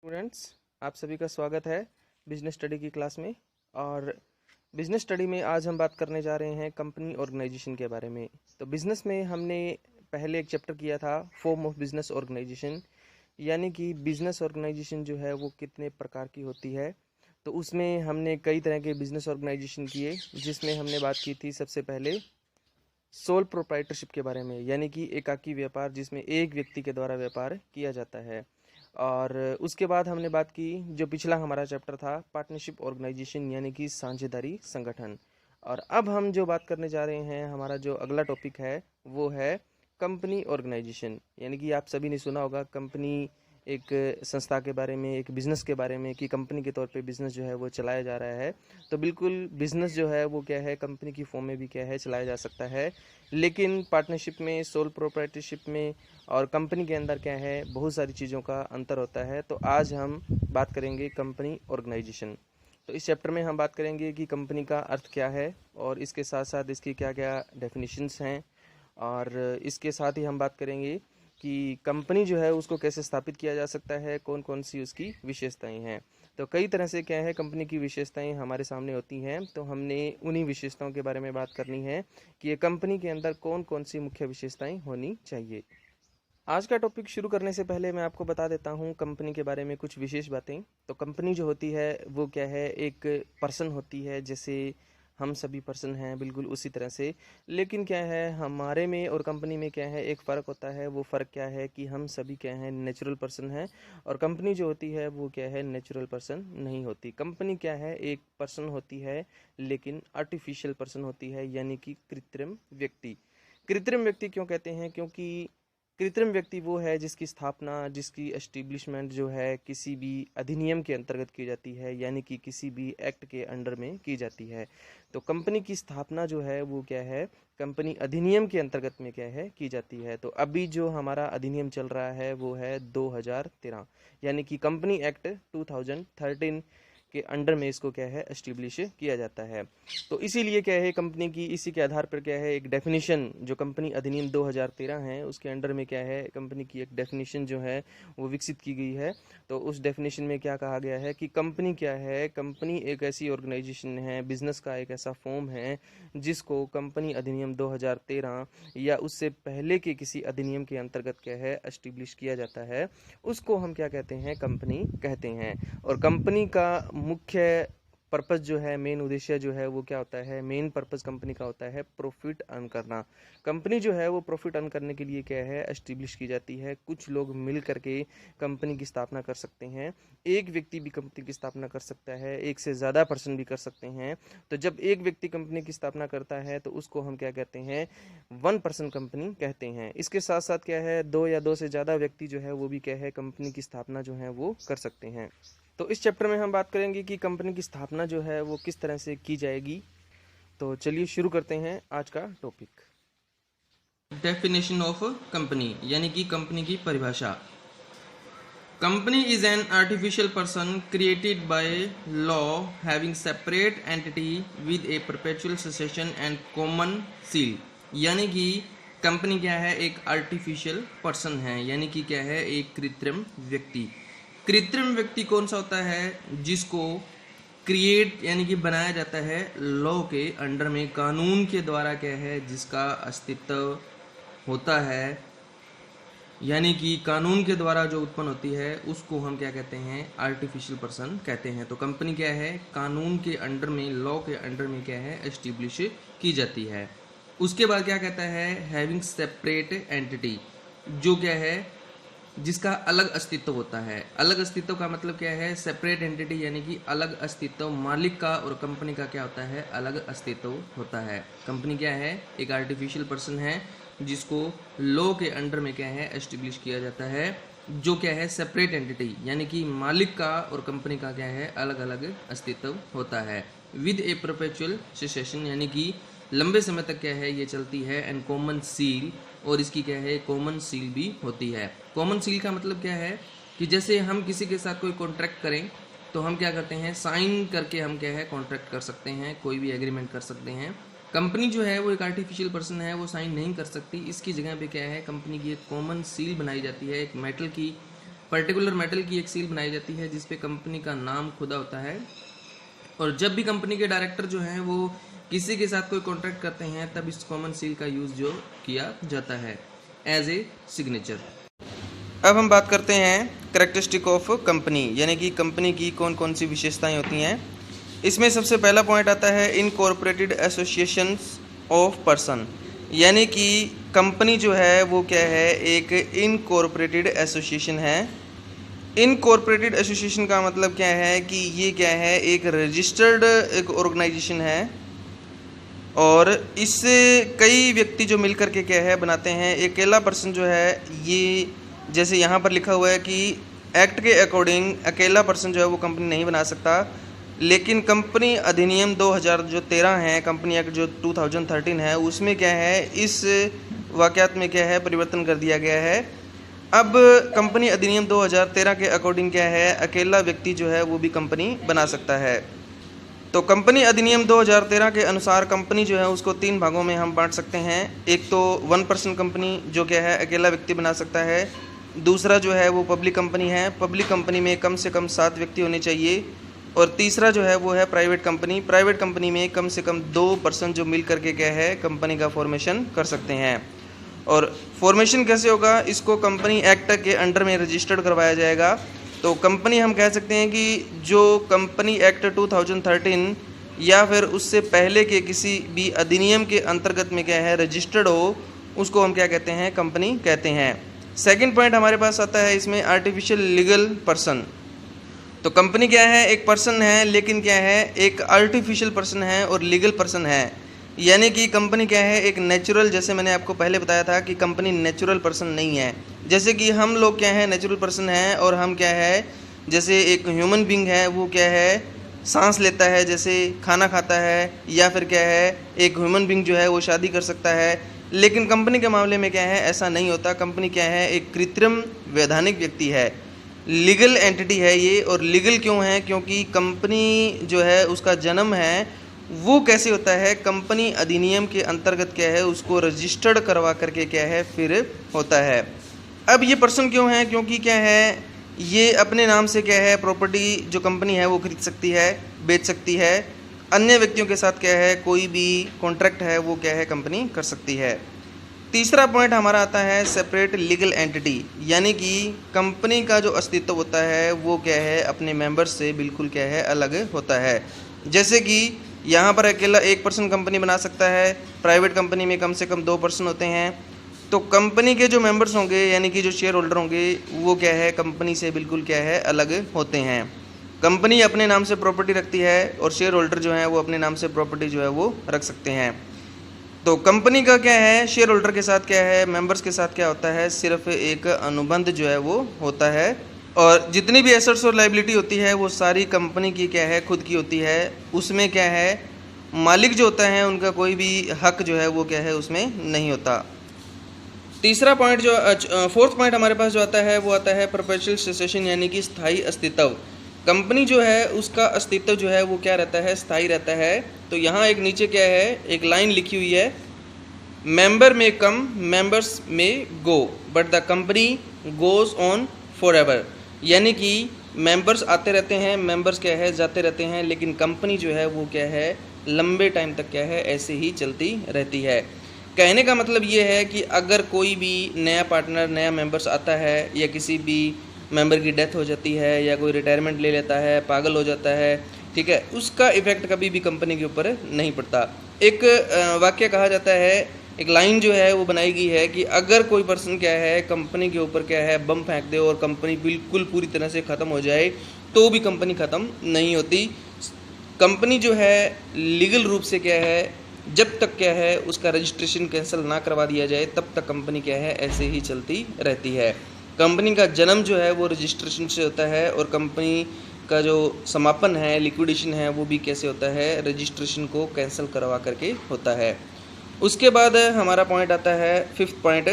Students, आप सभी का स्वागत है बिजनेस स्टडी की क्लास में। और बिजनेस स्टडी में आज हम बात करने जा रहे हैं कंपनी ऑर्गेनाइजेशन के बारे में। तो बिजनेस में हमने पहले एक चैप्टर किया था फॉर्म ऑफ बिजनेस ऑर्गेनाइजेशन, यानी कि बिजनेस ऑर्गेनाइजेशन जो है वो कितने प्रकार की होती है। तो उसमें हमने कई तरह के बिजनेस ऑर्गेनाइजेशन किए, जिसमें हमने बात की थी सबसे पहले सोल प्रोप्राइटरशिप के बारे में, यानी कि एकाकी व्यापार जिसमें एक व्यक्ति के द्वारा व्यापार किया जाता है। और उसके बाद हमने बात की जो पिछला हमारा चैप्टर था पार्टनरशिप ऑर्गेनाइजेशन, यानी कि साझेदारी संगठन। और अब हम जो बात करने जा रहे हैं, हमारा जो अगला टॉपिक है वो है कंपनी ऑर्गेनाइजेशन। यानी कि आप सभी ने सुना होगा कंपनी एक संस्था के बारे में, एक बिज़नेस के बारे में, कि कंपनी के तौर पे बिज़नेस जो है वो चलाया जा रहा है। तो बिल्कुल बिज़नेस जो है वो क्या है, कंपनी की फॉर्म में भी क्या है, चलाया जा सकता है। लेकिन पार्टनरशिप में, सोल प्रोप्राइटरशिप में और कंपनी के अंदर क्या है, बहुत सारी चीज़ों का अंतर होता है। तो आज हम बात करेंगे कंपनी ऑर्गेनाइजेशन। तो इस चैप्टर में हम बात करेंगे कि कंपनी का अर्थ क्या है और इसके साथ साथ इसकी क्या क्या डेफिनेशंस हैं। और इसके साथ ही हम बात करेंगे कि कंपनी जो है उसको कैसे स्थापित किया जा सकता है, कौन कौन सी उसकी विशेषताएं हैं। तो कई तरह से क्या है, कंपनी की विशेषताएं हमारे सामने होती हैं। तो हमने उन्हीं विशेषताओं के बारे में बात करनी है कि ये कंपनी के अंदर कौन कौन सी मुख्य विशेषताएं होनी चाहिए। आज का टॉपिक शुरू करने से पहले मैं आपको बता देता हूँ कंपनी के बारे में कुछ विशेष बातें। तो कंपनी जो होती है वो क्या है, एक पर्सन होती है, जैसे हम सभी पर्सन हैं बिल्कुल उसी तरह से। लेकिन क्या है, हमारे में और कंपनी में क्या है, एक फ़र्क होता है। वो फ़र्क क्या है कि हम सभी क्या है, नेचुरल पर्सन हैं, और कंपनी जो होती है वो क्या है, नेचुरल पर्सन नहीं होती। कंपनी क्या है, एक पर्सन होती है लेकिन आर्टिफिशियल पर्सन होती है, यानी कि कृत्रिम व्यक्ति। कृत्रिम व्यक्ति क्यों कहते हैं? क्योंकि कृत्रिम व्यक्ति वो है जिसकी स्थापना, जिसकी एस्टिब्लिशमेंट जो है किसी भी अधिनियम के अंतर्गत की जाती है, यानी कि किसी भी एक्ट के अंडर में की जाती है। तो कंपनी की स्थापना जो है वो क्या है, कंपनी अधिनियम के अंतर्गत में क्या है, की जाती है। तो अभी जो हमारा अधिनियम चल रहा है वो है 2013, यानी कि कंपनी एक्ट 2013 के अंडर में इसको क्या है, एस्टिब्लिश किया जाता है। तो इसीलिए क्या है, कंपनी की इसी के आधार पर क्या है, एक डेफिनेशन जो कंपनी अधिनियम 2013 है उसके अंडर में क्या है, कंपनी की एक डेफिनेशन जो है वो विकसित की गई है। तो उस डेफिनेशन में क्या कहा गया है कि कंपनी क्या है, कंपनी एक ऐसी ऑर्गेनाइजेशन है, बिजनेस का एक ऐसा फॉर्म है जिसको कंपनी अधिनियम 2013 या उससे पहले के किसी अधिनियम के अंतर्गत क्या है, एस्टिब्लिश किया जाता है। उसको हम क्या कहते हैं, कंपनी कहते हैं। और कंपनी का मुख्य पर्पस जो है, मेन उद्देश्य जो है वो क्या होता है, मेन पर्पस कंपनी का होता है प्रॉफिट अर्न करना। कंपनी जो है वो प्रॉफिट अर्न करने के लिए क्या है, एस्टिब्लिश की जाती है। कुछ लोग मिल करके कंपनी की स्थापना कर सकते हैं, एक व्यक्ति भी कंपनी की स्थापना कर सकता है, एक से ज़्यादा पर्सन भी कर सकते हैं। तो जब एक व्यक्ति कंपनी की स्थापना करता है तो उसको हम क्या कहते हैं, वन पर्सन कंपनी कहते हैं। इसके साथ साथ क्या है, दो या दो से ज़्यादा व्यक्ति जो है वो भी क्या है, कंपनी की स्थापना जो है वो कर सकते हैं। तो इस चैप्टर में हम बात करेंगे कि कंपनी की स्थापना जो है वो किस तरह से की जाएगी। तो चलिए शुरू करते हैं आज का टॉपिक। डेफिनेशन ऑफ कंपनी, यानी कि कंपनी की परिभाषा। Company is an artificial person created by law having separate entity with a perpetual succession and common seal. यानी कि कंपनी क्या है, एक आर्टिफिशियल पर्सन है, यानी कि क्या है, एक कृत्रिम व्यक्ति। कृत्रिम व्यक्ति कौन सा होता है, जिसको क्रिएट यानी कि बनाया जाता है लॉ के अंडर में, कानून के द्वारा क्या है, जिसका अस्तित्व होता है, यानी कि कानून के द्वारा जो उत्पन्न होती है उसको हम क्या कहते हैं, आर्टिफिशियल पर्सन कहते हैं। तो कंपनी क्या है, कानून के अंडर में, लॉ के अंडर में क्या है, एस्टिब्लिश की जाती है। उसके बाद क्या कहता है, हैविंग सेपरेट एंटिटी, जो क्या है, जिसका अलग अस्तित्व होता है। अलग अस्तित्व का मतलब क्या है, सेपरेट एंटिटी, यानी कि अलग अस्तित्व। मालिक का और कंपनी का क्या होता है, अलग अस्तित्व होता है। कंपनी क्या है, एक आर्टिफिशियल पर्सन है जिसको लॉ के अंडर में क्या है, एस्टिब्लिश किया जाता है, जो क्या है, सेपरेट एंटिटी, यानी कि मालिक का और कंपनी का क्या है, अलग अलग अस्तित्व होता है। विद ए परपेचुअल ससेशन, यानी कि लंबे समय तक क्या है, ये चलती है। एंड कॉमन सील, और इसकी क्या है, कॉमन सील भी होती है। कॉमन सील का मतलब क्या है कि जैसे हम किसी के साथ कोई कॉन्ट्रैक्ट करें तो हम क्या करते हैं, साइन करके हम क्या है, कॉन्ट्रैक्ट कर सकते हैं, कोई भी एग्रीमेंट कर सकते हैं। कंपनी जो है वो एक आर्टिफिशियल पर्सन है, वो साइन नहीं कर सकती। इसकी जगह पे क्या है, कंपनी की एक कॉमन सील बनाई जाती है, एक मेटल की पर्टिकुलर मेटल की एक सील बनाई जाती है जिस पे कंपनी का नाम खुदा होता है, और जब भी कंपनी के डायरेक्टर जो हैं वो किसी के साथ कोई कॉन्ट्रैक्ट करते हैं तब इस कॉमन सील का यूज़ जो किया जाता है एज ए सिग्नेचर। अब हम बात करते हैं कैरेक्टरिस्टिक ऑफ कंपनी, यानी कि कंपनी की कौन कौन सी विशेषताएं होती हैं। इसमें सबसे पहला पॉइंट आता है इनकॉर्पोरेटेड एसोसिएशंस ऑफ पर्सन, यानी कि कंपनी जो है वो क्या है, एक इनकॉर्पोरेटेड एसोसिएशन है। इनकॉर्पोरेटेड एसोसिएशन का मतलब क्या है कि ये क्या है, एक रजिस्टर्ड एक ऑर्गेनाइजेशन है, और इससे कई व्यक्ति जो मिलकर के क्या है बनाते हैं। एक अकेला पर्सन जो है, ये जैसे यहाँ पर लिखा हुआ है कि एक्ट के अकॉर्डिंग अकेला पर्सन जो है वो कंपनी नहीं बना सकता, लेकिन कंपनी अधिनियम 2013 है, कंपनी एक्ट जो 2013 है, उसमें क्या है, इस वाक़यात में क्या है, परिवर्तन कर दिया गया है। अब कंपनी अधिनियम 2013 के अकॉर्डिंग क्या है, अकेला व्यक्ति जो है वो भी कंपनी बना सकता है। तो कंपनी अधिनियम 2013 के अनुसार कंपनी जो है उसको 3 भागों में हम बांट सकते हैं। एक तो 1 पर्सन कंपनी जो क्या है अकेला व्यक्ति बना सकता है, दूसरा जो है वो पब्लिक कंपनी है, पब्लिक कंपनी में कम से कम 7 व्यक्ति होने चाहिए, और तीसरा जो है वो है प्राइवेट कंपनी। प्राइवेट कंपनी में कम से कम 2 पर्सन जो मिल करके क्या है कंपनी का फॉर्मेशन कर सकते हैं। और फॉर्मेशन कैसे होगा, इसको कंपनी एक्ट के अंडर में रजिस्टर्ड करवाया जाएगा। तो कंपनी हम कह सकते हैं कि जो कंपनी एक्ट 2013 या फिर उससे पहले के किसी भी अधिनियम के अंतर्गत में क्या है रजिस्टर्ड हो, उसको हम क्या कहते हैं, कंपनी कहते हैं। सेकंड पॉइंट हमारे पास आता है इसमें आर्टिफिशियल लीगल पर्सन। तो कंपनी क्या है, एक पर्सन है, लेकिन क्या है, एक आर्टिफिशियल पर्सन है और लीगल पर्सन है, यानी कि कंपनी क्या है, एक नेचुरल, जैसे मैंने आपको पहले बताया था कि कंपनी नेचुरल पर्सन नहीं है। जैसे कि हम लोग क्या है नेचुरल पर्सन हैं, और हम क्या है, जैसे एक ह्यूमन बीइंग है वो क्या है, सांस लेता है, जैसे खाना खाता है, या फिर क्या है एक ह्यूमन बीइंग जो है वो शादी कर सकता है। लेकिन कंपनी के मामले में क्या है, ऐसा नहीं होता। कंपनी क्या है, एक कृत्रिम वैधानिक व्यक्ति है, लीगल एंटिटी है ये। और लीगल क्यों है, क्योंकि कंपनी जो है उसका जन्म है वो कैसे होता है, कंपनी अधिनियम के अंतर्गत क्या है उसको रजिस्टर्ड करवा करके क्या है फिर होता है। अब ये पर्सन क्यों है, क्योंकि क्या है, ये अपने नाम से क्या है प्रॉपर्टी जो कंपनी है वो खरीद सकती है, बेच सकती है, अन्य व्यक्तियों के साथ क्या है कोई भी कॉन्ट्रैक्ट है वो क्या है कंपनी कर सकती है। तीसरा पॉइंट हमारा आता है सेपरेट लीगल एंटिटी, यानी कि कंपनी का जो अस्तित्व होता है वो क्या है अपने मेंबर्स से बिल्कुल क्या है अलग होता है। जैसे कि यहाँ पर अकेला 1 पर्सन कंपनी बना सकता है, प्राइवेट कंपनी में कम से कम 2 पर्सन होते हैं। तो कंपनी के जो मेंबर्स होंगे, यानी कि जो शेयर होल्डर होंगे, वो क्या है कंपनी से बिल्कुल क्या है अलग होते हैं। कंपनी अपने नाम से प्रॉपर्टी रखती है और शेयर होल्डर जो है वो अपने नाम से प्रॉपर्टी जो है वो रख सकते हैं। तो कंपनी का क्या है, शेयर होल्डर के साथ क्या है, मेंबर्स के साथ क्या होता है, सिर्फ एक अनुबंध जो है वो होता है, और जितनी भी एसेट्स और लायबिलिटी होती है वो सारी कंपनी की क्या है खुद की होती है। उसमें क्या है मालिक जो होता है उनका कोई भी हक जो है वो क्या है उसमें नहीं होता। तीसरा पॉइंट जो फोर्थ पॉइंट हमारे पास जो आता है वो आता है परपेचुअल सेसेशन, यानी कि स्थायी अस्तित्व। कंपनी जो है उसका अस्तित्व जो है वो क्या रहता है, स्थायी रहता है। तो यहाँ एक नीचे क्या है एक लाइन लिखी हुई है, मेंबर में कम मेंबर्स में go but the company goes on for ever, यानी कि मेंबर्स आते रहते हैं, मेंबर्स क्या है जाते रहते हैं, लेकिन कंपनी जो है वो क्या है लंबे टाइम तक क्या है ऐसे ही चलती रहती है। कहने का मतलब ये है कि अगर कोई भी नया पार्टनर नया मेंबर्स आता है, या किसी भी मेंबर की डेथ हो जाती है, या कोई रिटायरमेंट ले लेता है, पागल हो जाता है, ठीक है, उसका इफेक्ट कभी भी कंपनी के ऊपर नहीं पड़ता। एक वाक्य कहा जाता है, एक लाइन जो है वो बनाई गई है कि अगर कोई पर्सन क्या है कंपनी के ऊपर क्या है बम फेंक दे और कंपनी बिल्कुल पूरी तरह से ख़त्म हो जाए तो भी कंपनी ख़त्म नहीं होती। कंपनी जो है लीगल रूप से क्या है जब तक क्या है उसका रजिस्ट्रेशन कैंसिल ना करवा दिया जाए तब तक कंपनी क्या है ऐसे ही चलती रहती है। कंपनी का जन्म जो है वो रजिस्ट्रेशन से होता है, और कंपनी का जो समापन है लिक्विडेशन है वो भी कैसे होता है रजिस्ट्रेशन को कैंसिल करवा करके होता है। उसके बाद हमारा पॉइंट आता है फिफ्थ पॉइंट,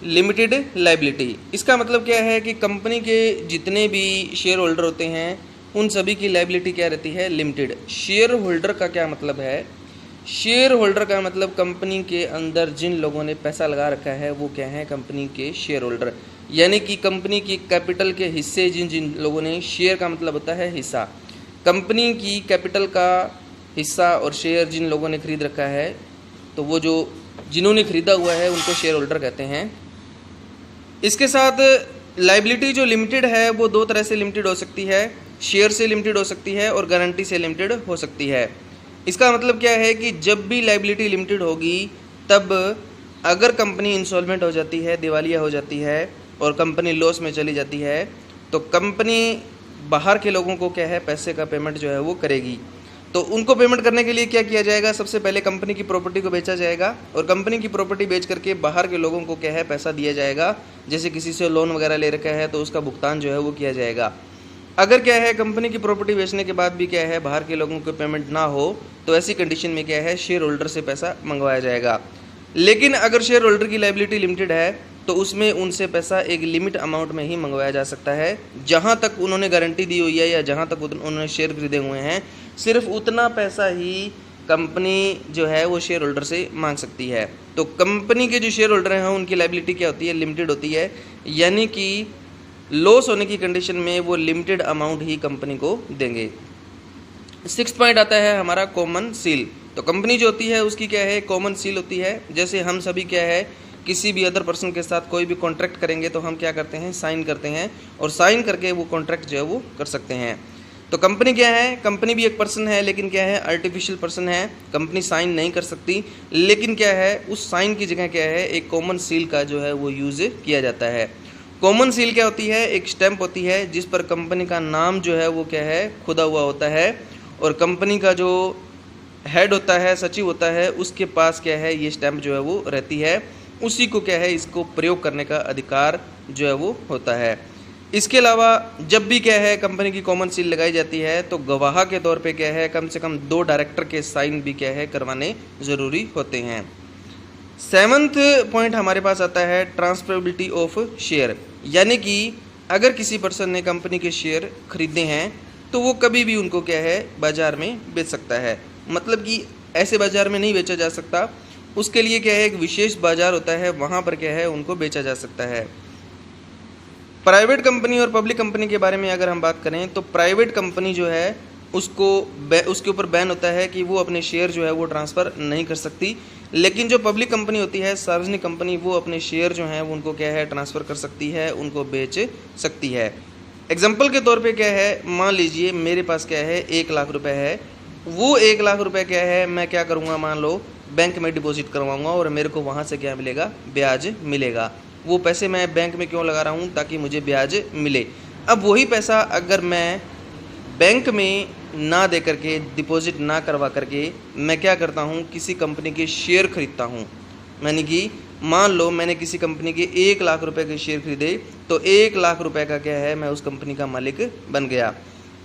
लिमिटेड लायबिलिटी। इसका मतलब क्या है कि कंपनी के जितने भी शेयर होल्डर होते हैं उन सभी की लायबिलिटी क्या रहती है, लिमिटेड। शेयर होल्डर का क्या मतलब है, शेयर होल्डर का मतलब कंपनी के अंदर जिन लोगों ने पैसा लगा रखा है वो क्या है कंपनी के शेयर होल्डर। यानी कि कंपनी की कैपिटल के हिस्से जिन जिन लोगों ने, शेयर का मतलब होता है हिस्सा, कंपनी की कैपिटल का हिस्सा और शेयर जिन लोगों ने खरीद रखा है, तो वो जो जिन्होंने खरीदा हुआ है उनको शेयर होल्डर कहते हैं। इसके साथ लाइबिलिटी जो लिमिटेड है वो दो तरह से लिमिटेड हो सकती है, शेयर से लिमिटेड हो सकती है और गारंटी से लिमिटेड हो सकती है। इसका मतलब क्या है कि जब भी लाइबिलिटी लिमिटेड होगी तब अगर कंपनी इंसॉल्वेंट हो जाती है, दिवालिया हो जाती है और कंपनी लॉस में चली जाती है, तो कंपनी बाहर के लोगों को क्या है, पैसे का पेमेंट जो है वो करेगी। तो उनको पेमेंट करने के लिए क्या किया जाएगा, सबसे पहले कंपनी की प्रॉपर्टी को बेचा जाएगा और कंपनी की प्रॉपर्टी बेच करके बाहर के लोगों को क्या है, पैसा दिया जाएगा। जैसे किसी से लोन वगैरह ले रखा है तो उसका भुगतान जो है वो किया जाएगा। अगर क्या है, कंपनी की प्रॉपर्टी बेचने के बाद भी क्या है, बाहर के लोगों को पेमेंट ना हो, तो ऐसी कंडीशन में क्या है, शेयर होल्डर से पैसा मंगवाया जाएगा। लेकिन अगर शेयर होल्डर की लाइबिलिटी लिमिटेड है तो उसमें उनसे पैसा एक लिमिट अमाउंट में ही मंगवाया जा सकता है। जहां तक उन्होंने गारंटी दी हुई है या जहां तक उन्होंने शेयर खरीदे हुए हैं, सिर्फ उतना पैसा ही कंपनी जो है वो शेयर होल्डर से मांग सकती है। तो कंपनी के जो शेयर होल्डर हैं उनकी लाइबिलिटी क्या होती है, लिमिटेड होती है, यानी कि लॉस होने की कंडीशन में वो लिमिटेड अमाउंट ही कंपनी को देंगे। 6th पॉइंट आता है हमारा कॉमन सील। तो कंपनी जो होती है उसकी क्या है, कॉमन सील होती है। जैसे हम सभी क्या है, किसी भी अदर पर्सन के साथ कोई भी कॉन्ट्रैक्ट करेंगे तो हम क्या करते हैं, साइन करते हैं और साइन करके वो कॉन्ट्रैक्ट जो है वो कर सकते हैं। तो कंपनी क्या है, कंपनी भी एक पर्सन है, लेकिन क्या है, आर्टिफिशियल पर्सन है। कंपनी साइन नहीं कर सकती, लेकिन क्या है, उस साइन की जगह क्या है, एक कॉमन सील का जो है वो यूज़ किया जाता है। कॉमन सील क्या होती है, एक स्टैंप होती है जिस पर कंपनी का नाम जो है वो क्या है, खुदा हुआ होता है और कंपनी का जो हेड होता है, सचिव होता है, उसके पास क्या है, ये स्टैंप जो है वो रहती है। उसी को क्या है, इसको प्रयोग करने का अधिकार जो है वो होता है। इसके अलावा जब भी क्या है, कंपनी की कॉमन सील लगाई जाती है तो गवाह के तौर पे क्या है, कम से कम 2 डायरेक्टर के साइन भी क्या है, करवाने ज़रूरी होते हैं। 7th पॉइंट हमारे पास आता है ट्रांसफरेबिलिटी ऑफ शेयर, यानी कि अगर किसी पर्सन ने कंपनी के शेयर खरीदे हैं तो वो कभी भी उनको क्या है, बाज़ार में बेच सकता है। मतलब कि ऐसे बाज़ार में नहीं बेचा जा सकता, उसके लिए क्या है, एक विशेष बाज़ार होता है, वहाँ पर क्या है, उनको बेचा जा सकता है। प्राइवेट कंपनी और पब्लिक कंपनी के बारे में अगर हम बात करें तो प्राइवेट कंपनी जो है उसके ऊपर बैन होता है कि वो अपने शेयर जो है वो ट्रांसफ़र नहीं कर सकती। लेकिन जो पब्लिक कंपनी होती है, सार्वजनिक कंपनी, वो अपने शेयर जो हैं वो उनको क्या है, ट्रांसफ़र कर सकती है, उनको बेच सकती है। एग्जाम्पल के तौर पे क्या है, मान लीजिए मेरे पास क्या है, 1 लाख रुपए है। वो 1 लाख रुपए क्या है, मैं क्या करूँगा, मान लो बैंक में डिपॉजिट करवाऊँगा और मेरे को वहाँ से क्या मिलेगा, ब्याज मिलेगा। वो पैसे मैं बैंक में क्यों लगा रहा हूँ, ताकि मुझे ब्याज मिले। अब वही पैसा अगर मैं बैंक में ना दे करके, डिपॉजिट ना करवा करके मैं क्या करता हूँ, किसी कंपनी के शेयर खरीदता हूँ। यानी कि मान लो मैंने किसी कंपनी के 1 लाख रुपए के शेयर खरीदे, तो 1 लाख रुपए का क्या है, मैं उस कंपनी का मालिक बन गया।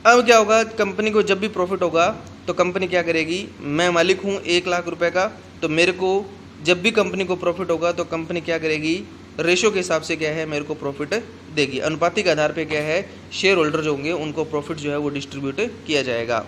अब क्या होगा, कंपनी को जब भी प्रॉफिट होगा तो कंपनी क्या करेगी, मैं मालिक हूँ 1 लाख रुपए का, तो मेरे को जब भी कंपनी को प्रॉफिट होगा तो कंपनी क्या करेगी, रेशो के हिसाब से क्या है, मेरे को प्रॉफिट देगी। अनुपातिक आधार पे क्या है, शेयर होल्डर जो होंगे उनको प्रॉफिट जो है वो डिस्ट्रीब्यूट किया जाएगा।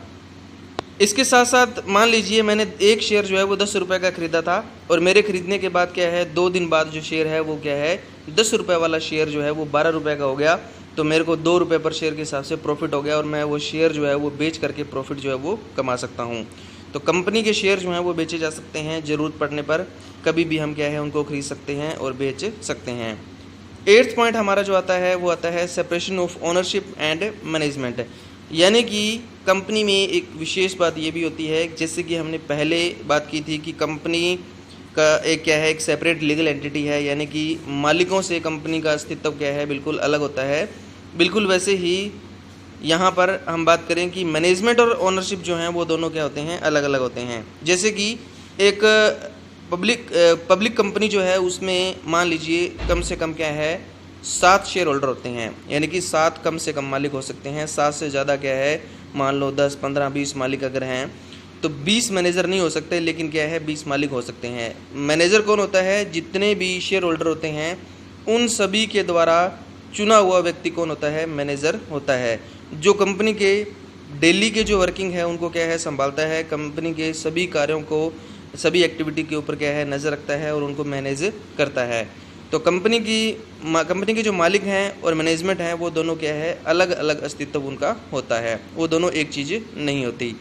इसके साथ साथ मान लीजिए मैंने एक शेयर जो है वो 10 रुपये का खरीदा था और मेरे खरीदने के बाद क्या है, 2 दिन बाद जो शेयर है वो क्या है, 10 रुपये वाला शेयर जो है वो 12 रुपये का हो गया। तो मेरे को 2 रुपये पर शेयर के हिसाब से प्रॉफिट हो गया और मैं वो शेयर जो है वो बेच करके प्रॉफिट जो है वो कमा सकता हूँ। तो कंपनी के शेयर जो हैं वो बेचे जा सकते हैं, ज़रूरत पड़ने पर कभी भी हम क्या है, उनको खरीद सकते हैं और बेच सकते हैं। 8th पॉइंट हमारा जो आता है वो आता है separation of ownership and management, यानी कि कंपनी में एक विशेष बात ये भी होती है, जैसे कि हमने पहले बात की थी कि कंपनी का एक क्या है, एक सेपरेट लीगल एंटिटी है, यानी कि मालिकों से कंपनी का अस्तित्व क्या है, बिल्कुल अलग होता है। बिल्कुल वैसे ही यहाँ पर हम बात करें कि मैनेजमेंट और ओनरशिप जो हैं वो दोनों क्या होते हैं, अलग अलग होते हैं। जैसे कि एक पब्लिक कंपनी जो है उसमें मान लीजिए कम से कम क्या है, 7 शेयर होल्डर होते हैं, यानी कि 7 कम से कम मालिक हो सकते हैं। 7 से ज़्यादा क्या है, मान लो 10, 15, 20 मालिक अगर हैं तो 20 मैनेजर नहीं हो सकते, लेकिन क्या है 20 मालिक हो सकते हैं। मैनेजर कौन होता है, जितने भी शेयर होल्डर होते हैं उन सभी के द्वारा चुना हुआ व्यक्ति कौन होता है, मैनेजर होता है, जो कंपनी के डेली के जो वर्किंग है उनको क्या है, संभालता है, कंपनी के सभी कार्यों को, सभी एक्टिविटी के ऊपर क्या है, नज़र रखता है और उनको मैनेज करता है। तो कंपनी के जो मालिक हैं और मैनेजमेंट हैं वो दोनों क्या है, अलग अलग अस्तित्व उनका होता है, वो दोनों एक चीज़ नहीं होती।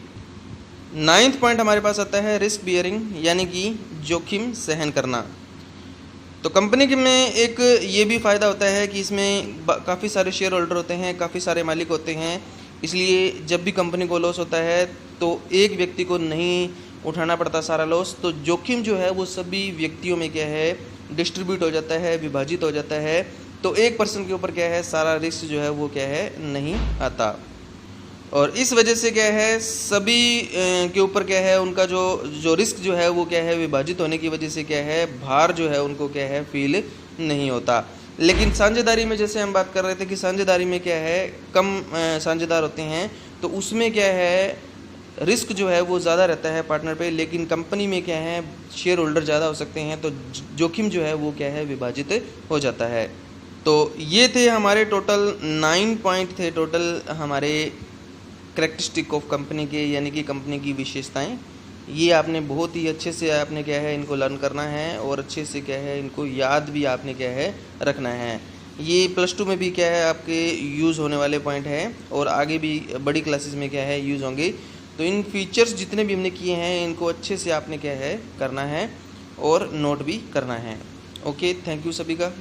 9th पॉइंट हमारे पास आता है रिस्क बियरिंग, यानी कि जोखिम सहन करना। तो कंपनी के में एक ये भी फ़ायदा होता है कि इसमें काफ़ी सारे शेयर होल्डर होते हैं, काफ़ी सारे मालिक होते हैं, इसलिए जब भी कंपनी को लॉस होता है तो एक व्यक्ति को नहीं उठाना पड़ता सारा लॉस, तो जोखिम जो है वो सभी व्यक्तियों में क्या है, डिस्ट्रीब्यूट हो जाता है, विभाजित हो जाता है। तो एक पर्सन के ऊपर क्या है, सारा रिस्क जो है वो क्या है, नहीं आता। और इस वजह से क्या है, सभी के ऊपर क्या है, उनका जो रिस्क जो है वो क्या है, विभाजित होने की वजह से क्या है, भार जो है उनको क्या है, फील नहीं होता। लेकिन साझेदारी में जैसे हम बात कर रहे थे कि साझेदारी में क्या है, कम साझेदार होते हैं, तो उसमें क्या है, रिस्क जो है वो ज़्यादा रहता है पार्टनर पे। लेकिन कंपनी में क्या है, शेयर होल्डर ज़्यादा हो सकते हैं, तो जोखिम जो है वो क्या है, विभाजित हो जाता है। तो ये थे हमारे टोटल 9 पॉइंट थे टोटल हमारे करैक्टरिस्टिक ऑफ कंपनी के, यानी कि कंपनी की विशेषताएं। ये आपने बहुत ही अच्छे से आपने क्या है, इनको लर्न करना है और अच्छे से क्या है, इनको याद भी आपने क्या है, रखना है। ये +2 में भी क्या है, आपके यूज़ होने वाले पॉइंट हैं और आगे भी बड़ी क्लासेस में क्या है, यूज़ होंगे। तो इन फीचर्स जितने भी हमने किए हैं इनको अच्छे से आपने क्या है, करना है और नोट भी करना है। ओके, थैंक यू सभी का।